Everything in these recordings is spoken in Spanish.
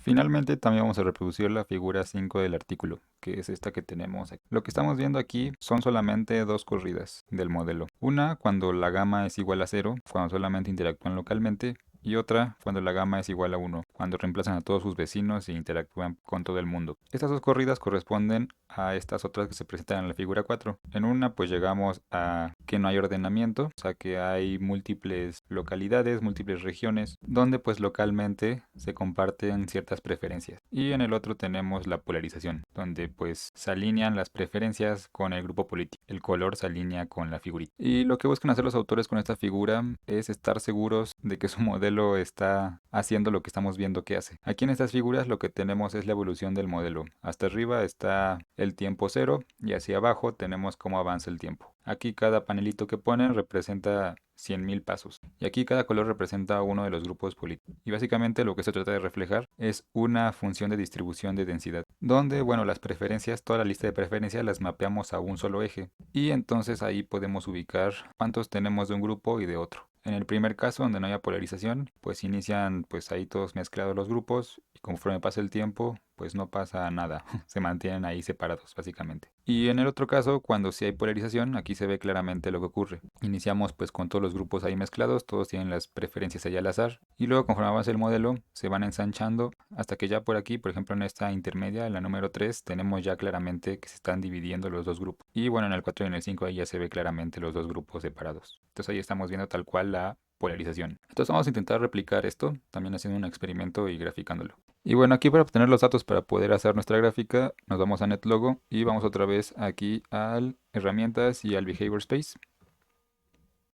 Finalmente también vamos a reproducir la figura 5 del artículo, que es esta que tenemos aquí. Lo que estamos viendo aquí son solamente dos corridas del modelo. Una cuando la gama es igual a 0, cuando solamente interactúan localmente, y otra cuando la gama es igual a 1, cuando reemplazan a todos sus vecinos e interactúan con todo el mundo. Estas dos corridas corresponden a estas otras que se presentan en la figura 4. En una pues llegamos a que no hay ordenamiento, o sea que hay múltiples localidades, múltiples regiones, donde pues localmente se comparten ciertas preferencias. Y en el otro tenemos la polarización, donde pues se alinean las preferencias con el grupo político. El color se alinea con la figurita. Y lo que buscan hacer los autores con esta figura es estar seguros de que su modelo está haciendo lo que estamos viendo que hace. Aquí en estas figuras lo que tenemos es la evolución del modelo. Hasta arriba está el tiempo cero y hacia abajo tenemos cómo avanza el tiempo. Aquí cada panelito que ponen representa 100.000 pasos. Y aquí cada color representa uno de los grupos políticos. Y básicamente lo que se trata de reflejar es una función de distribución de densidad. Donde, bueno, las preferencias, toda la lista de preferencias las mapeamos a un solo eje. Y entonces ahí podemos ubicar cuántos tenemos de un grupo y de otro. En el primer caso, donde no haya polarización, pues inician pues ahí todos mezclados los grupos y conforme pasa el tiempo, pues no pasa nada, se mantienen ahí separados básicamente. Y en el otro caso, cuando sí hay polarización, aquí se ve claramente lo que ocurre. Iniciamos pues con todos los grupos ahí mezclados, todos tienen las preferencias ahí al azar, y luego conforme avanza el modelo, se van ensanchando hasta que ya por aquí, por ejemplo en esta intermedia, en la número 3, tenemos ya claramente que se están dividiendo los dos grupos. Y bueno, en el 4 y en el 5 ahí ya se ve claramente los dos grupos separados. Entonces ahí estamos viendo tal cual la polarización. Entonces vamos a intentar replicar esto, también haciendo un experimento y graficándolo. Y bueno, aquí para obtener los datos para poder hacer nuestra gráfica, nos vamos a NetLogo y vamos otra vez aquí al herramientas y al Behavior Space.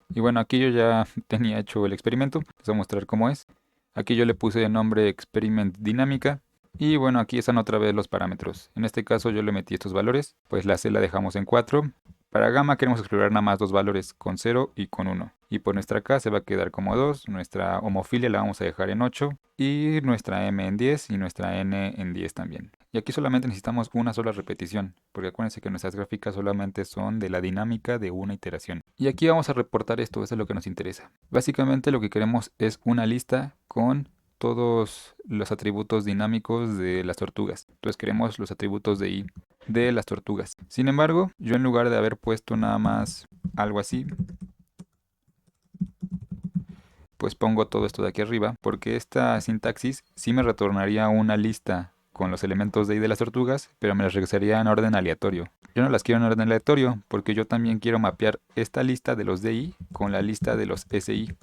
Y bueno, aquí yo ya tenía hecho el experimento, les voy a mostrar cómo es. Aquí yo le puse de nombre Experiment Dinámica. Y bueno, aquí están otra vez los parámetros. En este caso yo le metí estos valores, pues la C la dejamos en 4. Para gamma queremos explorar nada más dos valores, con 0 y con 1. Y por nuestra K se va a quedar como 2, nuestra homofilia la vamos a dejar en 8, y nuestra M en 10 y nuestra N en 10 también. Y aquí solamente necesitamos una sola repetición, porque acuérdense que nuestras gráficas solamente son de la dinámica de una iteración. Y aquí vamos a reportar esto, eso es lo que nos interesa. Básicamente lo que queremos es una lista con todos los atributos dinámicos de las tortugas. Entonces queremos los atributos de i de las tortugas. Sin embargo, yo en lugar de haber puesto nada más algo así, pues pongo todo esto de aquí arriba, porque esta sintaxis sí me retornaría una lista con los elementos de i de las tortugas, pero me las regresaría en orden aleatorio. Yo no las quiero en orden aleatorio, porque yo también quiero mapear esta lista de los di con la lista de los si.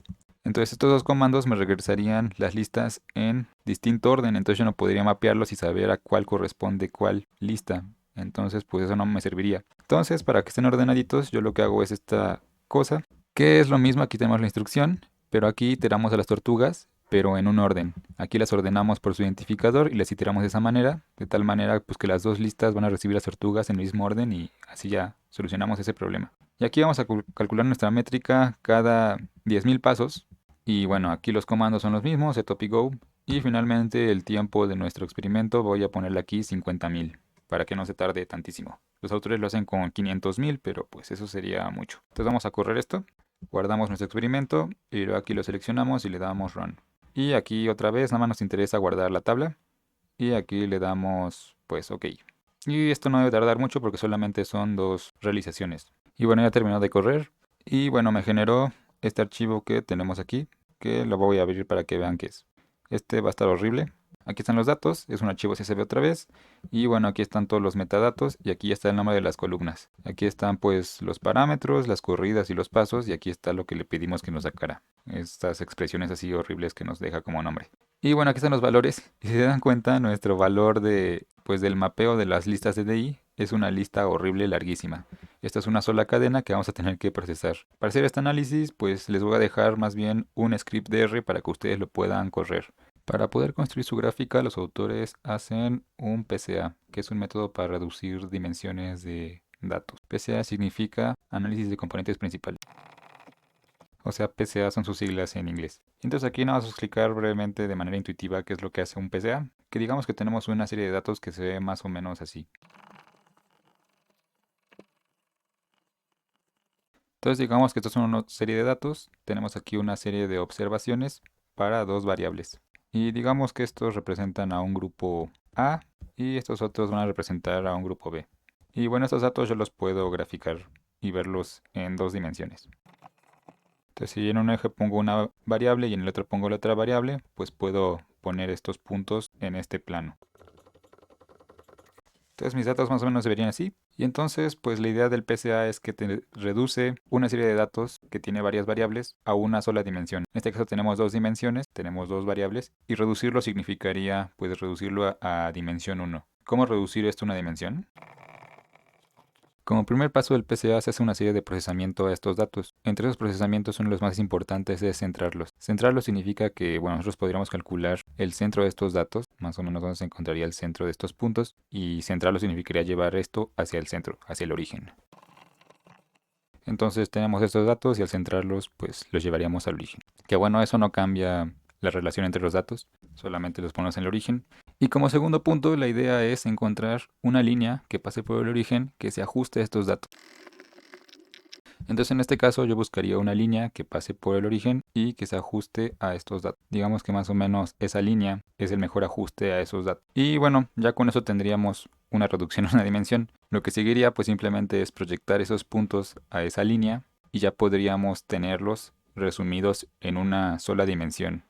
Entonces estos dos comandos me regresarían las listas en distinto orden, entonces yo no podría mapearlos y saber a cuál corresponde cuál lista. Entonces pues eso no me serviría. Entonces para que estén ordenaditos yo lo que hago es esta cosa, que es lo mismo, aquí tenemos la instrucción, pero aquí iteramos a las tortugas, pero en un orden. Aquí las ordenamos por su identificador y las iteramos de esa manera, de tal manera pues que las dos listas van a recibir las tortugas en el mismo orden y así ya solucionamos ese problema. Y aquí vamos a calcular nuestra métrica cada 10.000 pasos. Y bueno, aquí los comandos son los mismos, setup y go. Y finalmente el tiempo de nuestro experimento voy a ponerle aquí 50.000 para que no se tarde tantísimo. Los autores lo hacen con 500.000, pero pues eso sería mucho. Entonces vamos a correr esto, guardamos nuestro experimento y luego aquí lo seleccionamos y le damos run. Y aquí otra vez nada más nos interesa guardar la tabla y aquí le damos pues ok. Y esto no debe tardar mucho porque solamente son dos realizaciones. Y bueno, ya terminó de correr y bueno, me generó este archivo que tenemos aquí, que lo voy a abrir para que vean qué es. Este va a estar horrible. Aquí están los datos, es un archivo CSV otra vez. Y bueno, aquí están todos los metadatos y aquí está el nombre de las columnas. Aquí están pues los parámetros, las corridas y los pasos y aquí está lo que le pedimos que nos sacara. Estas expresiones así horribles que nos deja como nombre. Y bueno, aquí están los valores. Y si se dan cuenta, nuestro valor de, pues, del mapeo de las listas de DI es una lista horrible larguísima. Esta es una sola cadena que vamos a tener que procesar. Para hacer este análisis, pues les voy a dejar más bien un script de R para que ustedes lo puedan correr. Para poder construir su gráfica, los autores hacen un PCA, que es un método para reducir dimensiones de datos. PCA significa análisis de componentes principales. O sea, PCA son sus siglas en inglés. Entonces aquí nada más vamos a explicar brevemente de manera intuitiva qué es lo que hace un PCA. Que digamos que tenemos una serie de datos que se ve más o menos así. Entonces digamos que estos son una serie de datos. Tenemos aquí una serie de observaciones para dos variables. Y digamos que estos representan a un grupo A y estos otros van a representar a un grupo B. Y bueno, estos datos yo los puedo graficar y verlos en dos dimensiones. Entonces si en un eje pongo una variable y en el otro pongo la otra variable, pues puedo poner estos puntos en este plano. Entonces mis datos más o menos se verían así. Y entonces pues la idea del PCA es que te reduce una serie de datos que tiene varias variables a una sola dimensión. En este caso tenemos dos dimensiones, tenemos dos variables y reducirlo significaría pues reducirlo a dimensión 1. ¿Cómo reducir esto a una dimensión? Como primer paso del PCA se hace una serie de procesamiento a estos datos. Entre esos procesamientos uno de los más importantes es centrarlos. Centrarlos significa que bueno, nosotros podríamos calcular el centro de estos datos, más o menos donde se encontraría el centro de estos puntos, y centrarlo significaría llevar esto hacia el centro, hacia el origen. Entonces tenemos estos datos y al centrarlos pues los llevaríamos al origen. Que bueno, eso no cambia la relación entre los datos, solamente los ponemos en el origen. Y como segundo punto, la idea es encontrar una línea que pase por el origen que se ajuste a estos datos. Entonces en este caso yo buscaría una línea que pase por el origen y que se ajuste a estos datos. Digamos que más o menos esa línea es el mejor ajuste a esos datos. Y bueno, ya con eso tendríamos una reducción a una dimensión. Lo que seguiría pues simplemente es proyectar esos puntos a esa línea y ya podríamos tenerlos resumidos en una sola dimensión.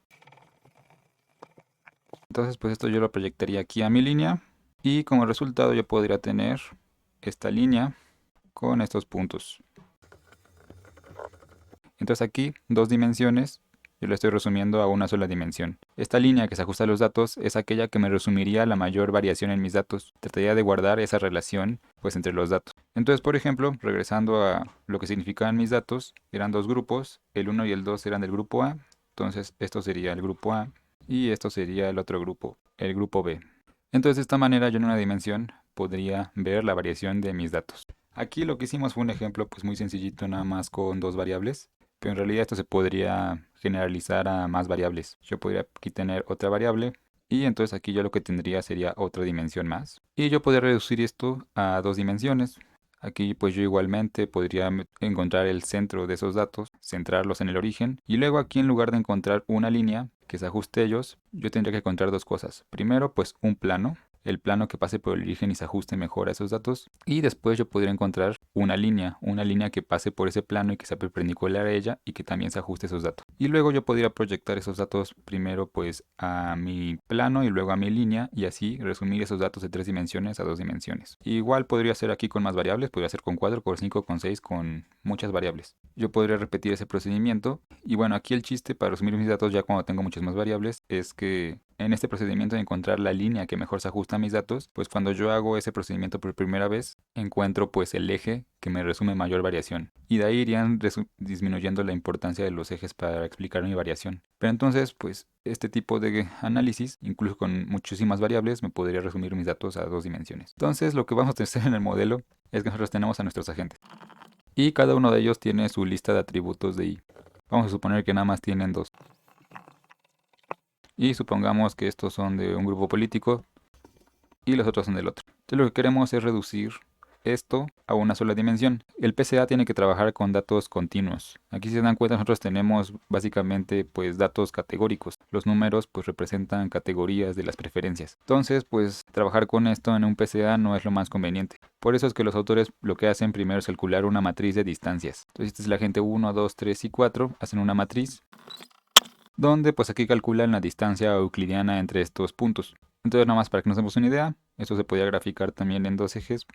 Entonces pues esto yo lo proyectaría aquí a mi línea y como resultado yo podría tener esta línea con estos puntos. Entonces aquí, dos dimensiones, yo lo estoy resumiendo a una sola dimensión. Esta línea que se ajusta a los datos es aquella que me resumiría la mayor variación en mis datos. Trataría de guardar esa relación pues entre los datos. Entonces, por ejemplo, regresando a lo que significaban mis datos, eran dos grupos, el 1 y el 2 eran del grupo A, entonces esto sería el grupo A y esto sería el otro grupo, el grupo B. Entonces de esta manera yo en una dimensión podría ver la variación de mis datos. Aquí lo que hicimos fue un ejemplo pues muy sencillito nada más con dos variables. Pero en realidad esto se podría generalizar a más variables. Yo podría aquí tener otra variable y entonces aquí yo lo que tendría sería otra dimensión más. Y yo podría reducir esto a dos dimensiones. Aquí pues yo igualmente podría encontrar el centro de esos datos, centrarlos en el origen y luego aquí en lugar de encontrar una línea que se ajuste a ellos, yo tendría que encontrar dos cosas. Primero pues un plano, el plano que pase por el origen y se ajuste mejor a esos datos. Y después yo podría encontrar una línea que pase por ese plano y que sea perpendicular a ella y que también se ajuste a esos datos. Y luego yo podría proyectar esos datos primero pues a mi plano y luego a mi línea y así resumir esos datos de 3 dimensiones a 2 dimensiones. Igual podría hacer aquí con más variables, podría hacer con 4, con 5, con 6, con muchas variables. Yo podría repetir ese procedimiento y bueno, aquí el chiste para resumir mis datos ya cuando tengo muchas más variables es que en este procedimiento de encontrar la línea que mejor se ajusta a mis datos, pues cuando yo hago ese procedimiento por primera vez, encuentro pues el eje que me resume mayor variación. Y de ahí irían disminuyendo la importancia de los ejes para explicar mi variación. Pero entonces, pues este tipo de análisis, incluso con muchísimas variables, me podría resumir mis datos a dos dimensiones. Entonces, lo que vamos a hacer en el modelo es que nosotros tenemos a nuestros agentes. Y cada uno de ellos tiene su lista de atributos de I. Vamos a suponer que nada más tienen dos. Y supongamos que estos son de un grupo político y los otros son del otro. Entonces lo que queremos es reducir esto a una sola dimensión. El PCA tiene que trabajar con datos continuos. Aquí si se dan cuenta nosotros tenemos básicamente pues datos categóricos. Los números pues representan categorías de las preferencias. Entonces pues trabajar con esto en un PCA no es lo más conveniente. Por eso es que los autores lo que hacen primero es calcular una matriz de distancias. Entonces esta es la gente 1, 2, 3 y 4. Hacen una matriz donde pues aquí calculan la distancia euclidiana entre estos puntos. Entonces nada más para que nos demos una idea, esto se podría graficar también en dos ejes.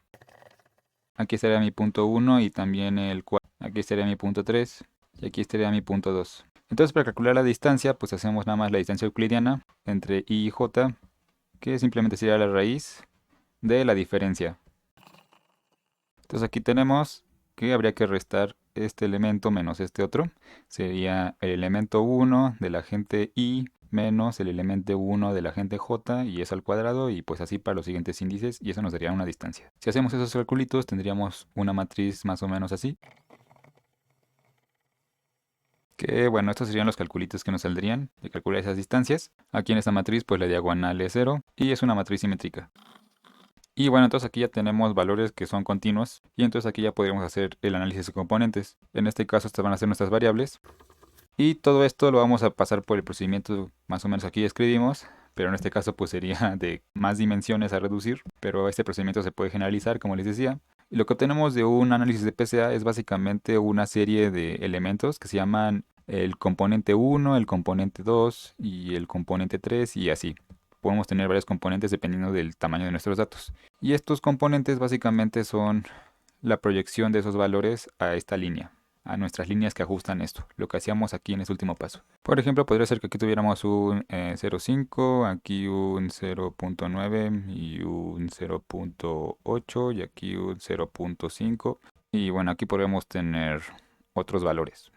Aquí estaría mi punto 1 y también el 4. Aquí estaría mi punto 3 y aquí estaría mi punto 2. Entonces para calcular la distancia pues hacemos nada más la distancia euclidiana entre I y J, que simplemente sería la raíz de la diferencia. Entonces aquí tenemos que habría que restar este elemento menos este otro. Sería el elemento 1 de la gente I menos el elemento 1 de la gente J y eso al cuadrado y pues así para los siguientes índices y eso nos daría una distancia. Si hacemos esos calculitos tendríamos una matriz más o menos así. Que bueno, estos serían los calculitos que nos saldrían de calcular esas distancias. Aquí en esta matriz pues la diagonal es 0 y es una matriz simétrica. Y bueno, entonces aquí ya tenemos valores que son continuos y entonces aquí ya podríamos hacer el análisis de componentes. En este caso estas van a ser nuestras variables Y todo esto lo vamos a pasar por el procedimiento más o menos aquí escribimos, pero en este caso pues sería de más dimensiones a reducir, pero este procedimiento se puede generalizar como les decía. Y lo que obtenemos de un análisis de PCA es básicamente una serie de elementos que se llaman el componente 1, el componente 2 y el componente 3 y así. Podemos tener varios componentes dependiendo del tamaño de nuestros datos. Y estos componentes básicamente son la proyección de esos valores a esta línea, a nuestras líneas que ajustan esto, lo que hacíamos aquí en este último paso. Por ejemplo, podría ser que aquí tuviéramos un 0.5, aquí un 0.9 y un 0.8 y aquí un 0.5. Y bueno, aquí podríamos tener otros valores.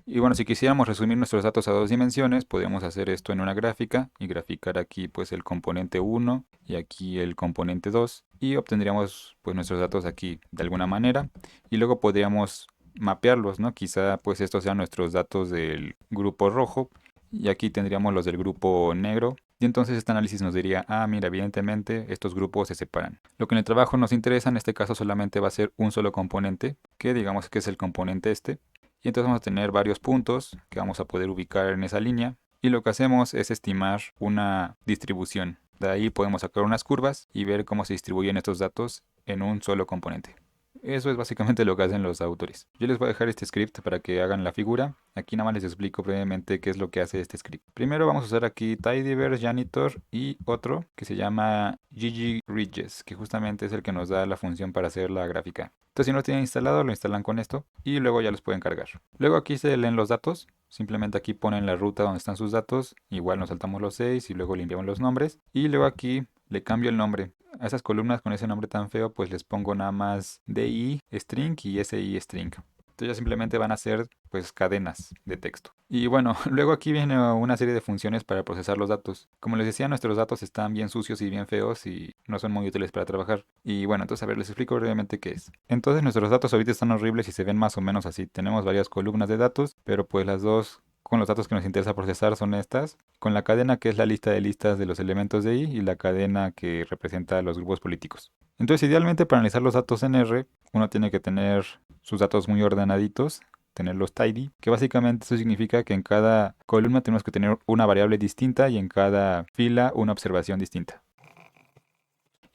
Y bueno, si quisiéramos resumir nuestros datos a dos dimensiones, podríamos hacer esto en una gráfica y graficar aquí pues el componente 1 y aquí el componente 2 y obtendríamos pues nuestros datos aquí de alguna manera y luego podríamos mapearlos, ¿no? Quizá pues estos sean nuestros datos del grupo rojo y aquí tendríamos los del grupo negro y entonces este análisis nos diría, ah, mira, evidentemente estos grupos se separan. Lo que en el trabajo nos interesa en este caso solamente va a ser un solo componente, que digamos que es el componente este. Y entonces vamos a tener varios puntos que vamos a poder ubicar en esa línea. Y lo que hacemos es estimar una distribución. De ahí podemos sacar unas curvas y ver cómo se distribuyen estos datos en un solo componente. Eso es básicamente lo que hacen los autores. Yo les voy a dejar este script para que hagan la figura. Aquí nada más les explico brevemente qué es lo que hace este script. Primero vamos a usar aquí tidyverse, janitor y otro que se llama ggridges, que justamente es el que nos da la función para hacer la gráfica. Entonces si no lo tienen instalado, lo instalan con esto y luego ya los pueden cargar. Luego aquí se leen los datos. Simplemente aquí ponen la ruta donde están sus datos. Igual nos saltamos los 6 y luego limpiamos los nombres. Y luego aquí le cambio el nombre. A esas columnas con ese nombre tan feo, pues les pongo nada más DI string y SI string. Entonces ya simplemente van a ser pues cadenas de texto. Y bueno, luego aquí viene una serie de funciones para procesar los datos. Como les decía, nuestros datos están bien sucios y bien feos y no son muy útiles para trabajar. Y bueno, entonces a ver, les explico brevemente qué es. Entonces nuestros datos ahorita están horribles y se ven más o menos así. Tenemos varias columnas de datos, pero pues las dos con los datos que nos interesa procesar son estas, con la cadena que es la lista de listas de los elementos de I y la cadena que representa los grupos políticos. Entonces, idealmente para analizar los datos en R, uno tiene que tener sus datos muy ordenaditos, tenerlos tidy, que básicamente eso significa que en cada columna tenemos que tener una variable distinta y en cada fila una observación distinta.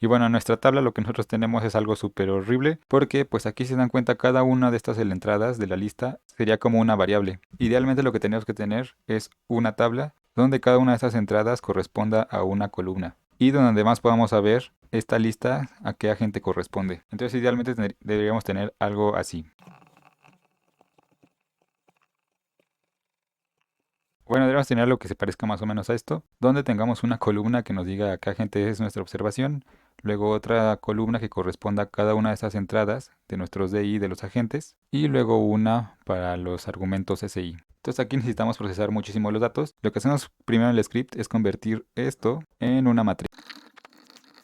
Y bueno, en nuestra tabla lo que nosotros tenemos es algo súper horrible porque pues aquí se dan cuenta cada una de estas entradas de la lista sería como una variable. Idealmente lo que tenemos que tener es una tabla donde cada una de estas entradas corresponda a una columna y donde además podamos saber esta lista a qué agente corresponde. Entonces idealmente deberíamos tener algo así. Bueno, deberíamos tener algo que se parezca más o menos a esto, donde tengamos una columna que nos diga a qué agente es nuestra observación, luego otra columna que corresponda a cada una de estas entradas de nuestros DI de los agentes, y luego una para los argumentos SI. Entonces aquí necesitamos procesar muchísimo los datos. Lo que hacemos primero en el script es convertir esto en una matriz.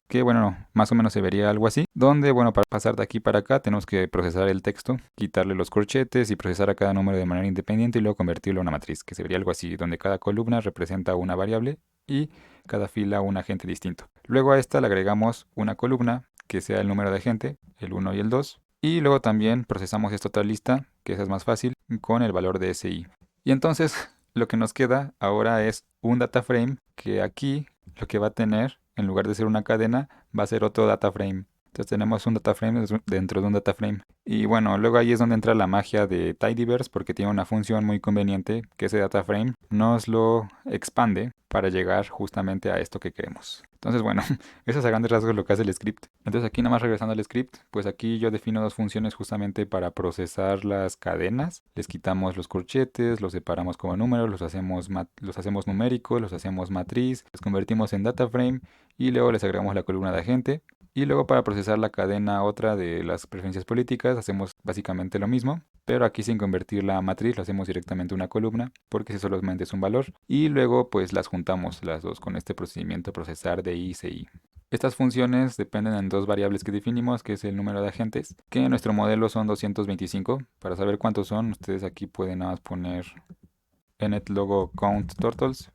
Que bueno, más o menos se vería algo así, donde bueno, para pasar de aquí para acá tenemos que procesar el texto, quitarle los corchetes y procesar a cada número de manera independiente y luego convertirlo en una matriz, que se vería algo así, donde cada columna representa una variable y cada fila un agente distinto. Luego a esta le agregamos una columna que sea el número de agente, el 1 y el 2, y luego también procesamos esta otra lista, que esa es más fácil, con el valor de SI. Y entonces lo que nos queda ahora es un data frame que aquí lo que va a tener, en lugar de ser una cadena, va a ser otro data frame. Entonces tenemos un data frame dentro de un data frame. Y bueno, luego ahí es donde entra la magia de tidyverse porque tiene una función muy conveniente que ese data frame nos lo expande para llegar justamente a esto que queremos. Entonces bueno, eso es a grandes rasgos lo que hace el script. Entonces aquí nada más regresando al script, pues aquí yo defino dos funciones justamente para procesar las cadenas. Les quitamos los corchetes, los separamos como números, los hacemos numéricos, los hacemos matriz, los convertimos en data frame y luego les agregamos la columna de agente. Y luego para procesar la cadena otra de las preferencias políticas hacemos básicamente lo mismo, pero aquí sin convertir la matriz lo hacemos directamente una columna porque ese solamente es un valor y luego pues las juntamos las dos con este procedimiento procesar de I y CI. Estas funciones dependen en dos variables que definimos, que es el número de agentes, que en nuestro modelo son 225. Para saber cuántos son, ustedes aquí pueden nada más poner netlogo count turtles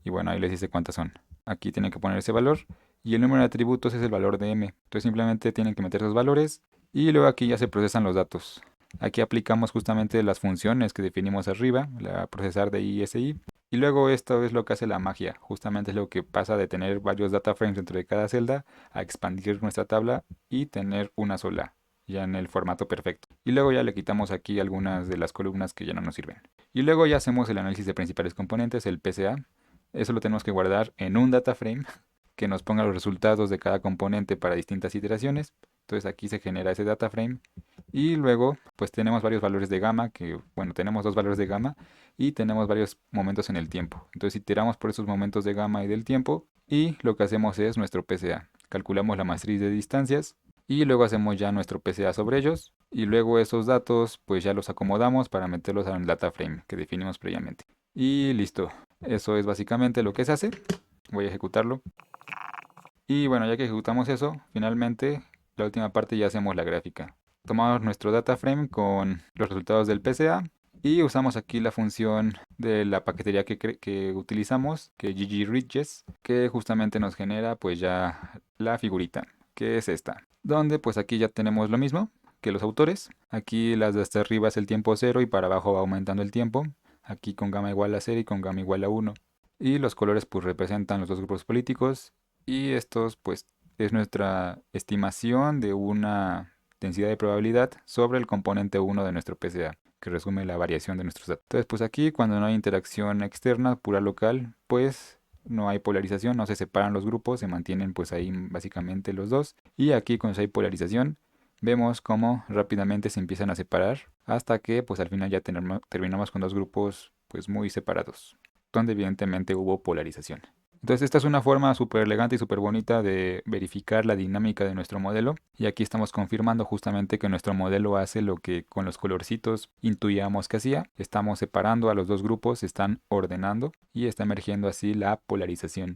y bueno, ahí les dice cuántas son. Aquí tienen que poner ese valor y el número de atributos es el valor de m. Entonces simplemente tienen que meter esos valores y luego aquí ya se procesan los datos. Aquí aplicamos justamente las funciones que definimos arriba, la procesar de ISI. Y luego esto es lo que hace la magia, justamente es lo que pasa de tener varios data frames dentro de cada celda a expandir nuestra tabla y tener una sola, ya en el formato perfecto. Y luego ya le quitamos aquí algunas de las columnas que ya no nos sirven. Y luego ya hacemos el análisis de principales componentes, el PCA. Eso lo tenemos que guardar en un data frame que nos ponga los resultados de cada componente para distintas iteraciones. Entonces aquí se genera ese data frame y luego pues tenemos varios valores de gamma, que bueno, tenemos dos valores de gamma y tenemos varios momentos en el tiempo. Entonces iteramos por esos momentos de gamma y del tiempo y lo que hacemos es nuestro PCA. Calculamos la matriz de distancias y luego hacemos ya nuestro PCA sobre ellos y luego esos datos pues ya los acomodamos para meterlos en el data frame que definimos previamente. Y listo, eso es básicamente lo que se hace. Voy a ejecutarlo. Y bueno, ya que ejecutamos eso, finalmente la última parte ya hacemos la gráfica. Tomamos nuestro data frame con los resultados del PCA y usamos aquí la función de la paquetería que utilizamos, que es ggreadjust, que justamente nos genera pues ya la figurita, que es esta. Donde pues aquí ya tenemos lo mismo que los autores. Aquí las de hasta arriba es el tiempo 0 y para abajo va aumentando el tiempo. Aquí con gamma igual a 0 y con gamma igual a 1. Y los colores pues representan los dos grupos políticos y estos pues es nuestra estimación de una densidad de probabilidad sobre el componente 1 de nuestro PCA, que resume la variación de nuestros datos. Entonces pues aquí cuando no hay interacción externa pura local, pues no hay polarización, no se separan los grupos, se mantienen pues ahí básicamente los dos. Y aquí cuando hay polarización, vemos cómo rápidamente se empiezan a separar hasta que pues al final ya terminamos con dos grupos pues muy separados, donde evidentemente hubo polarización. Entonces esta es una forma súper elegante y súper bonita de verificar la dinámica de nuestro modelo. Y aquí estamos confirmando justamente que nuestro modelo hace lo que con los colorcitos intuíamos que hacía. Estamos separando a los dos grupos, se están ordenando y está emergiendo así la polarización.